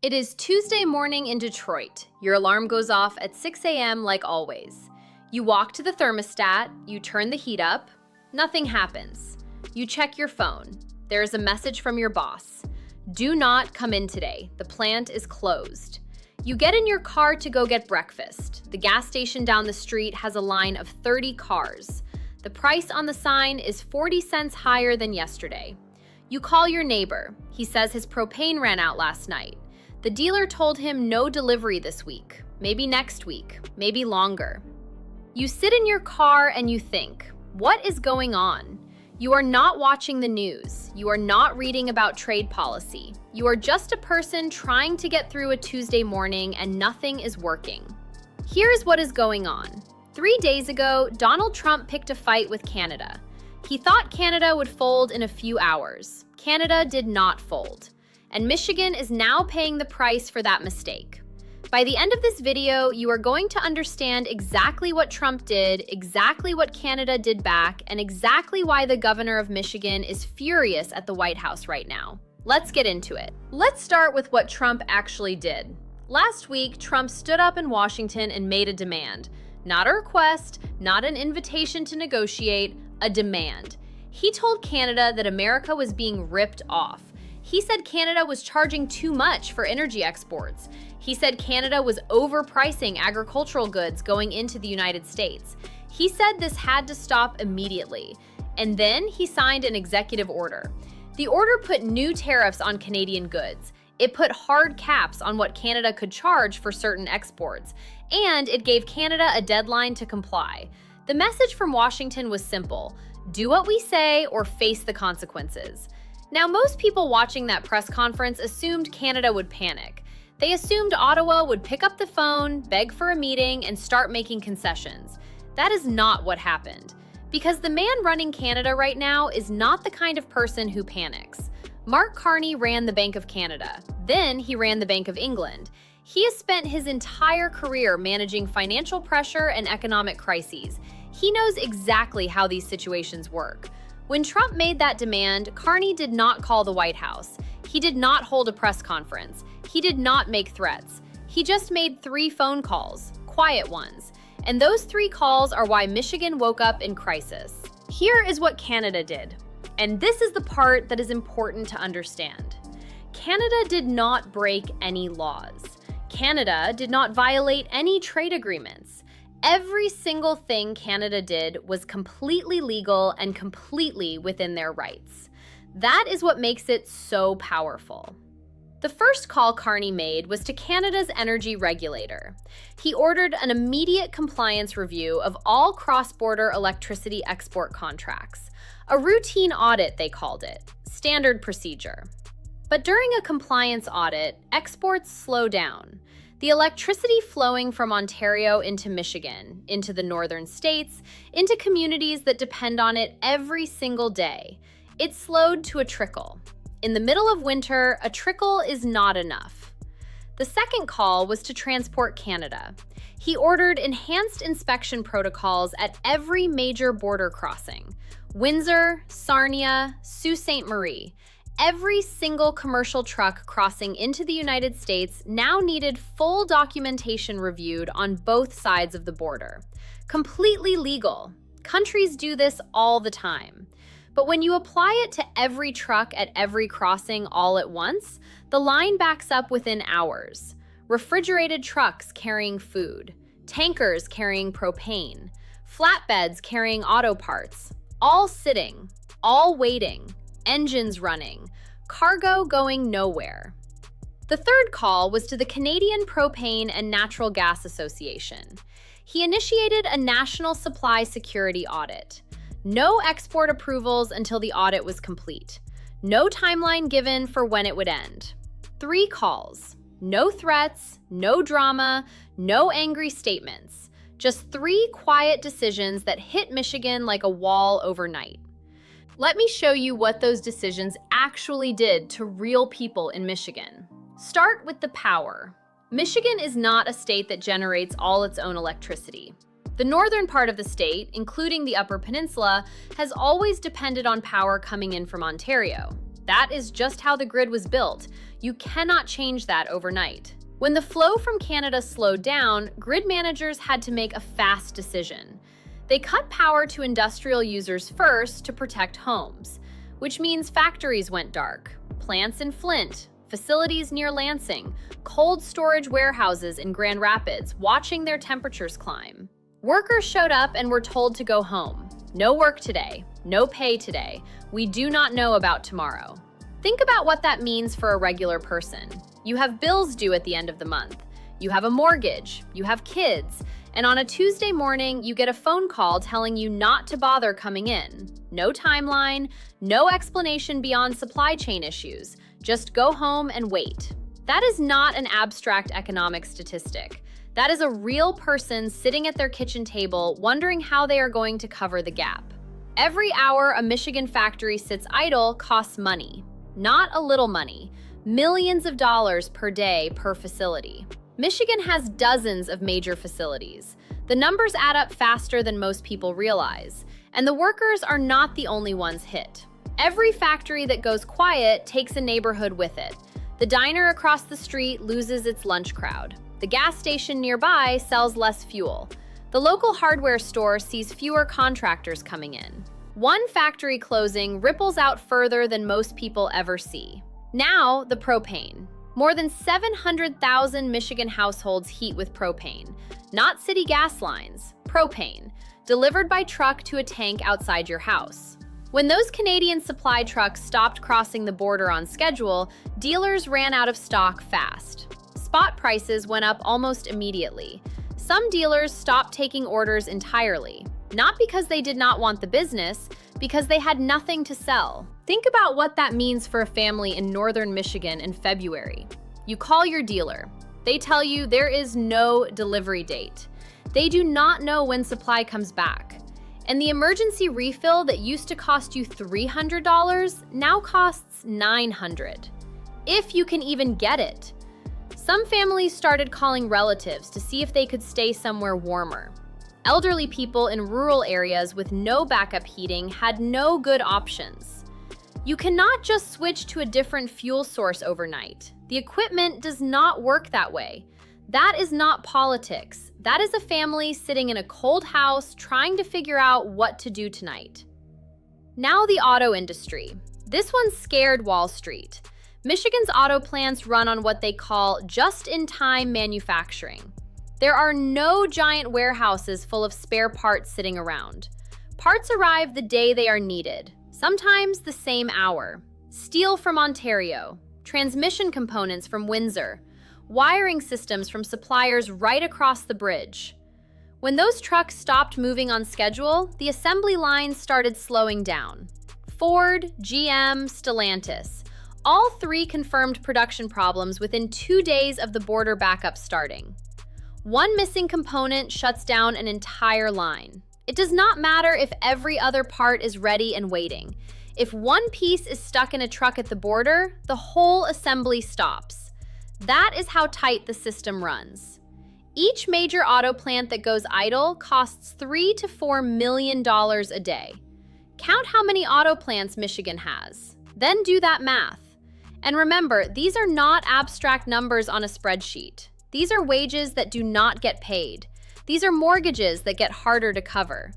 It is Tuesday morning in Detroit. Your alarm goes off at 6 a.m. like always. You walk to the thermostat, you turn the heat up, nothing happens. You check your phone. There is a message from your boss. Do not come in today. The plant is closed. You get in your car to go get breakfast. The gas station down the street has a line of 30 cars. The price on the sign is 40 cents higher than yesterday. You call your neighbor. He says his propane ran out last night. The dealer told him no delivery this week, maybe next week, maybe longer. You sit in your car and you think, what is going on? You are not watching the news. You are not reading about trade policy. You are just a person trying to get through a Tuesday morning and nothing is working. Here's what is going on. 3 days ago, Donald Trump picked a fight with Canada. He thought Canada would fold in a few hours. Canada did not fold. And Michigan is now paying the price for that mistake. By the end of this video, you are going to understand exactly what Trump did, exactly what Canada did back, and exactly why the governor of Michigan is furious at the White House right now. Let's get into it. Let's start with what Trump actually did. Last week, Trump stood up in Washington and made a demand. Not a request, not an invitation to negotiate, a demand. He told Canada that America was being ripped off. He said Canada was charging too much for energy exports. He said Canada was overpricing agricultural goods going into the United States. He said this had to stop immediately. And then he signed an executive order. The order put new tariffs on Canadian goods. It put hard caps on what Canada could charge for certain exports. And it gave Canada a deadline to comply. The message from Washington was simple: do what we say or face the consequences. Now, most people watching that press conference assumed Canada would panic. They assumed Ottawa would pick up the phone, beg for a meeting, and start making concessions. That is not what happened. Because the man running Canada right now is not the kind of person who panics. Mark Carney ran the Bank of Canada. Then he ran the Bank of England. He has spent his entire career managing financial pressure and economic crises. He knows exactly how these situations work. When Trump made that demand, Carney did not call the White House. He did not hold a press conference. He did not make threats. He just made 3 phone calls, quiet ones. And those 3 calls are why Michigan woke up in crisis. Here is what Canada did. And this is the part that is important to understand. Canada did not break any laws. Canada did not violate any trade agreements. Every single thing Canada did was completely legal and completely within their rights. That is what makes it so powerful. The first call Carney made was to Canada's energy regulator. He ordered an immediate compliance review of all cross-border electricity export contracts. A routine audit, they called it. Standard procedure. But during a compliance audit, exports slow down. The electricity flowing from Ontario into Michigan, into the northern states, into communities that depend on it every single day, it slowed to a trickle. In the middle of winter, a trickle is not enough. The second call was to Transport Canada. He ordered enhanced inspection protocols at every major border crossing: Windsor, Sarnia, Sault Ste. Marie. Every single commercial truck crossing into the United States now needed full documentation reviewed on both sides of the border. Completely legal. Countries do this all the time. But when you apply it to every truck at every crossing all at once, the line backs up within hours. Refrigerated trucks carrying food, tankers carrying propane, flatbeds carrying auto parts, all sitting, all waiting, engines running, cargo going nowhere. The third call was to the Canadian Propane and Natural Gas Association. He initiated a national supply security audit. No export approvals until the audit was complete. No timeline given for when it would end. 3 calls. No threats, no drama, no angry statements. Just 3 quiet decisions that hit Michigan like a wall overnight. Let me show you what those decisions actually did to real people in Michigan. Start with the power. Michigan is not a state that generates all its own electricity. The northern part of the state, including the Upper Peninsula, has always depended on power coming in from Ontario. That is just how the grid was built. You cannot change that overnight. When the flow from Canada slowed down, grid managers had to make a fast decision. They cut power to industrial users first to protect homes, which means factories went dark, plants in Flint, facilities near Lansing, cold storage warehouses in Grand Rapids, watching their temperatures climb. Workers showed up and were told to go home. No work today, no pay today. We do not know about tomorrow. Think about what that means for a regular person. You have bills due at the end of the month. You have a mortgage, you have kids, and on a Tuesday morning, you get a phone call telling you not to bother coming in. No timeline, no explanation beyond supply chain issues. Just go home and wait. That is not an abstract economic statistic. That is a real person sitting at their kitchen table wondering how they are going to cover the gap. Every hour a Michigan factory sits idle costs money. Not a little money. Millions of dollars per day per facility. Michigan has dozens of major facilities. The numbers add up faster than most people realize, and the workers are not the only ones hit. Every factory that goes quiet takes a neighborhood with it. The diner across the street loses its lunch crowd. The gas station nearby sells less fuel. The local hardware store sees fewer contractors coming in. One factory closing ripples out further than most people ever see. Now, the propane. More than 700,000 Michigan households heat with propane. Not city gas lines, propane, delivered by truck to a tank outside your house. When those Canadian supply trucks stopped crossing the border on schedule, dealers ran out of stock fast. Spot prices went up almost immediately. Some dealers stopped taking orders entirely, not because they did not want the business, because they had nothing to sell. Think about what that means for a family in northern Michigan in February. You call your dealer. They tell you there is no delivery date. They do not know when supply comes back. And the emergency refill that used to cost you $300 now costs $900. If you can even get it. Some families started calling relatives to see if they could stay somewhere warmer. Elderly people in rural areas with no backup heating had no good options. You cannot just switch to a different fuel source overnight. The equipment does not work that way. That is not politics. That is a family sitting in a cold house trying to figure out what to do tonight. Now the auto industry. This one scared Wall Street. Michigan's auto plants run on what they call just-in-time manufacturing. There are no giant warehouses full of spare parts sitting around. Parts arrive the day they are needed, sometimes the same hour. Steel from Ontario, transmission components from Windsor, wiring systems from suppliers right across the bridge. When those trucks stopped moving on schedule, the assembly lines started slowing down. Ford, GM, Stellantis, all three confirmed production problems within 2 days of the border backup starting. One missing component shuts down an entire line. It does not matter if every other part is ready and waiting. If one piece is stuck in a truck at the border, the whole assembly stops. That is how tight the system runs. Each major auto plant that goes idle costs $3 to $4 million a day. Count how many auto plants Michigan has. Then do that math. And remember, these are not abstract numbers on a spreadsheet. These are wages that do not get paid. These are mortgages that get harder to cover.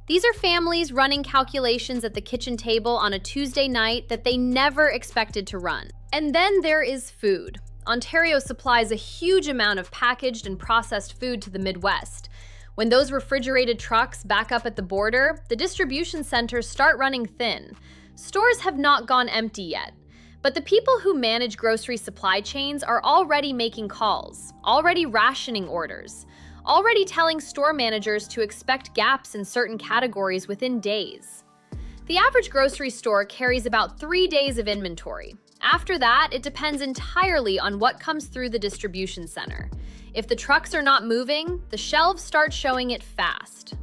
These are families running calculations at the kitchen table on a Tuesday night that they never expected to run. And then there is food. Ontario supplies a huge amount of packaged and processed food to the Midwest. When those refrigerated trucks back up at the border, the distribution centers start running thin. Stores have not gone empty yet. But the people who manage grocery supply chains are already making calls, already rationing orders, already telling store managers to expect gaps in certain categories within days. The average grocery store carries about 3 days of inventory. After that, it depends entirely on what comes through the distribution center. If the trucks are not moving, the shelves start showing it fast.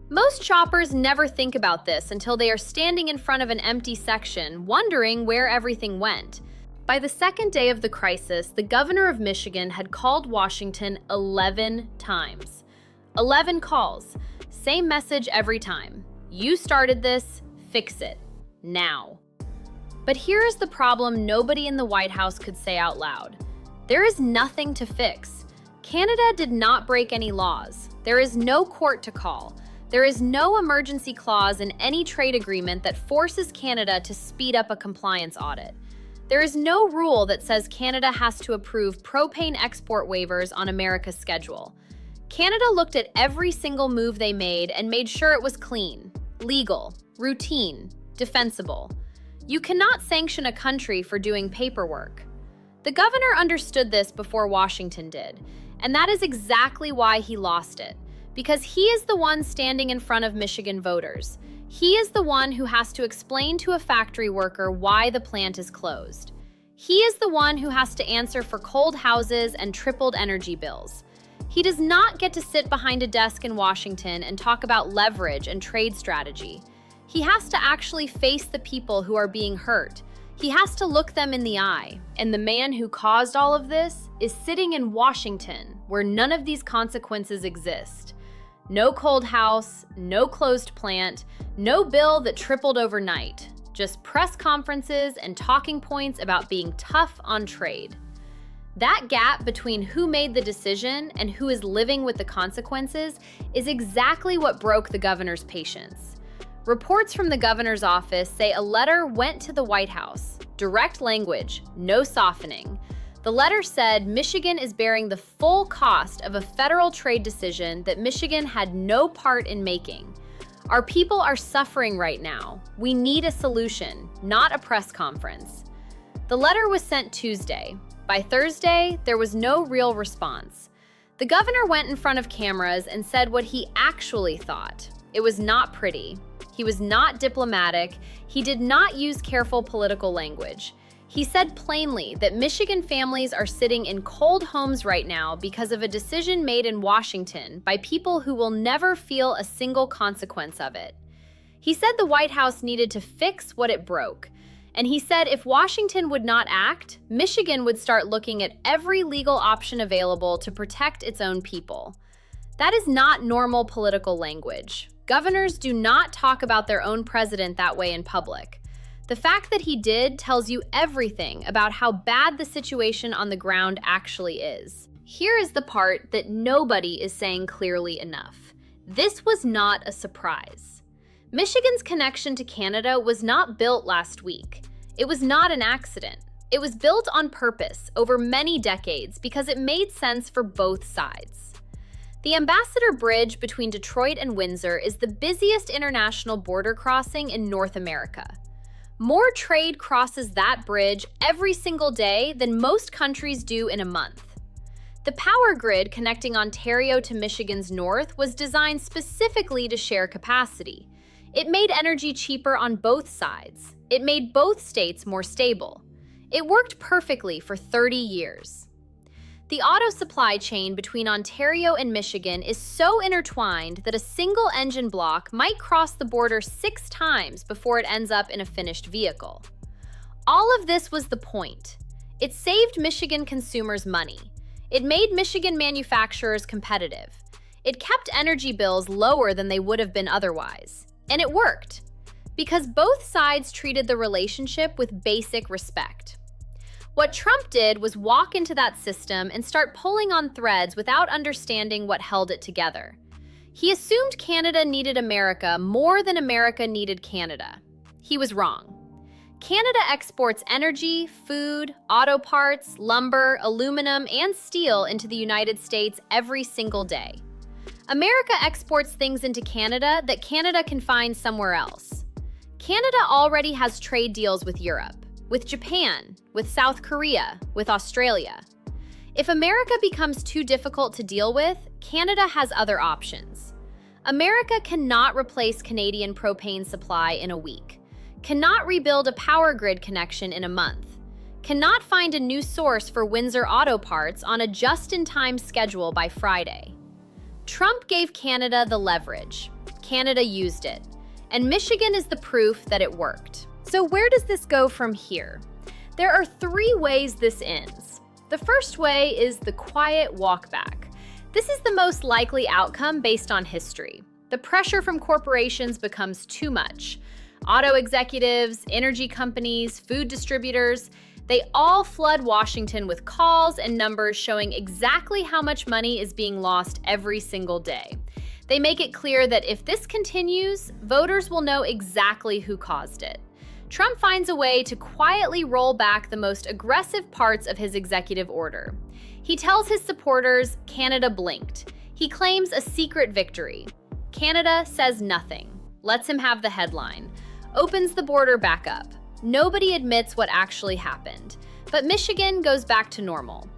Most shoppers never think about this until they are standing in front of an empty section, wondering where everything went. By the second day of the crisis, the governor of Michigan had called Washington 11 times. 11 calls. Same message every time. You started this, fix it. Now. But here is the problem nobody in the White House could say out loud. There is nothing to fix. Canada did not break any laws. There is no court to call. There is no emergency clause in any trade agreement that forces Canada to speed up a compliance audit. There is no rule that says Canada has to approve propane export waivers on America's schedule. Canada looked at every single move they made and made sure it was clean, legal, routine, defensible. You cannot sanction a country for doing paperwork. The governor understood this before Washington did, and that is exactly why he lost it, because he is the one standing in front of Michigan voters. He is the one who has to explain to a factory worker why the plant is closed. He is the one who has to answer for cold houses and tripled energy bills. He does not get to sit behind a desk in Washington and talk about leverage and trade strategy. He has to actually face the people who are being hurt. He has to look them in the eye. And the man who caused all of this is sitting in Washington, where none of these consequences exist. No cold house, no closed plant, no bill that tripled overnight. Just press conferences and talking points about being tough on trade. That gap between who made the decision and who is living with the consequences is exactly what broke the governor's patience. Reports from the governor's office say a letter went to the White House. Direct language, no softening. The letter said Michigan is bearing the full cost of a federal trade decision that Michigan had no part in making. Our people are suffering right now. We need a solution, not a press conference. The letter was sent Tuesday. By Thursday, there was no real response. The governor went in front of cameras and said what he actually thought. It was not pretty. He was not diplomatic. He did not use careful political language. He said plainly that Michigan families are sitting in cold homes right now because of a decision made in Washington by people who will never feel a single consequence of it. He said the White House needed to fix what it broke. And he said if Washington would not act, Michigan would start looking at every legal option available to protect its own people. That is not normal political language. Governors do not talk about their own president that way in public. The fact that he did tells you everything about how bad the situation on the ground actually is. Here is the part that nobody is saying clearly enough. This was not a surprise. Michigan's connection to Canada was not built last week. It was not an accident. It was built on purpose over many decades because it made sense for both sides. The Ambassador Bridge between Detroit and Windsor is the busiest international border crossing in North America. More trade crosses that bridge every single day than most countries do in a month. The power grid connecting Ontario to Michigan's north was designed specifically to share capacity. It made energy cheaper on both sides. It made both states more stable. It worked perfectly for 30 years. The auto supply chain between Ontario and Michigan is so intertwined that a single engine block might cross the border 6 times before it ends up in a finished vehicle. All of this was the point. It saved Michigan consumers money. It made Michigan manufacturers competitive. It kept energy bills lower than they would have been otherwise. And it worked, because both sides treated the relationship with basic respect. What Trump did was walk into that system and start pulling on threads without understanding what held it together. He assumed Canada needed America more than America needed Canada. He was wrong. Canada exports energy, food, auto parts, lumber, aluminum, and steel into the United States every single day. America exports things into Canada that Canada can find somewhere else. Canada already has trade deals with Europe, with Japan, with South Korea, with Australia. If America becomes too difficult to deal with, Canada has other options. America cannot replace Canadian propane supply in a week, cannot rebuild a power grid connection in a month, cannot find a new source for Windsor auto parts on a just-in-time schedule by Friday. Trump gave Canada the leverage. Canada used it. And Michigan is the proof that it worked. So where does this go from here? There are 3 ways this ends. The first way is the quiet walk back. This is the most likely outcome based on history. The pressure from corporations becomes too much. Auto executives, energy companies, food distributors, they all flood Washington with calls and numbers showing exactly how much money is being lost every single day. They make it clear that if this continues, voters will know exactly who caused it. Trump finds a way to quietly roll back the most aggressive parts of his executive order. He tells his supporters Canada blinked. He claims a secret victory. Canada says nothing, lets him have the headline, opens the border back up. Nobody admits what actually happened, but Michigan goes back to normal.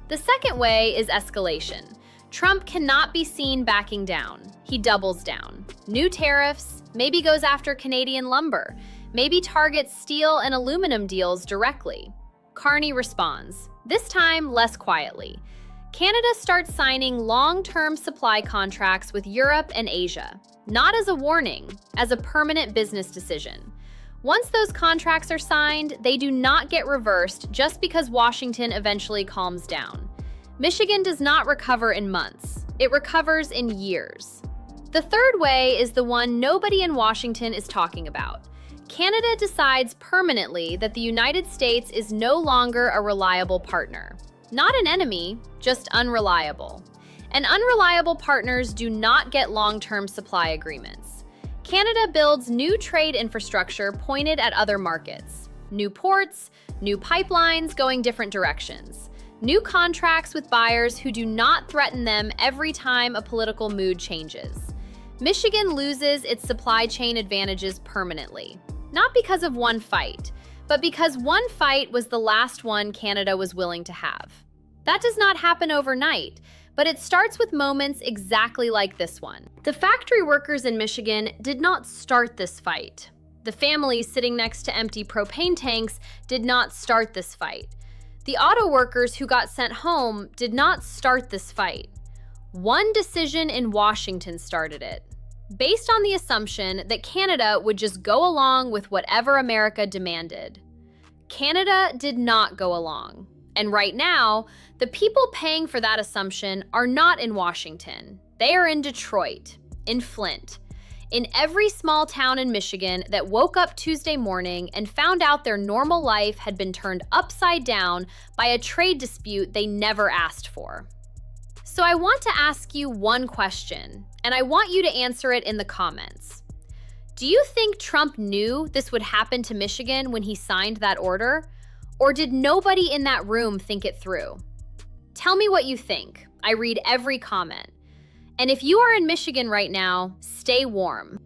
The second way is escalation. Trump cannot be seen backing down. He doubles down. New tariffs, maybe goes after Canadian lumber, maybe targets steel and aluminum deals directly. Carney responds, this time less quietly. Canada starts signing long-term supply contracts with Europe and Asia, not as a warning, as a permanent business decision. Once those contracts are signed, they do not get reversed just because Washington eventually calms down. Michigan does not recover in months. It recovers in years. The third way is the one nobody in Washington is talking about. Canada decides permanently that the United States is no longer a reliable partner. Not an enemy, just unreliable. And unreliable partners do not get long-term supply agreements. Canada builds new trade infrastructure pointed at other markets. New ports, new pipelines going different directions. New contracts with buyers who do not threaten them every time a political mood changes. Michigan loses its supply chain advantages permanently. Not because of one fight, but because one fight was the last one Canada was willing to have. That does not happen overnight, but it starts with moments exactly like this one. The factory workers in Michigan did not start this fight. The families sitting next to empty propane tanks did not start this fight. The auto workers who got sent home did not start this fight. One decision in Washington started it, based on the assumption that Canada would just go along with whatever America demanded. Canada did not go along. And right now, the people paying for that assumption are not in Washington. They are in Detroit, in Flint, in every small town in Michigan that woke up Tuesday morning and found out their normal life had been turned upside down by a trade dispute they never asked for. So I want to ask you one question, and I want you to answer it in the comments. Do you think Trump knew this would happen to Michigan when he signed that order? Or did nobody in that room think it through? Tell me what you think. I read every comment. And if you are in Michigan right now, stay warm.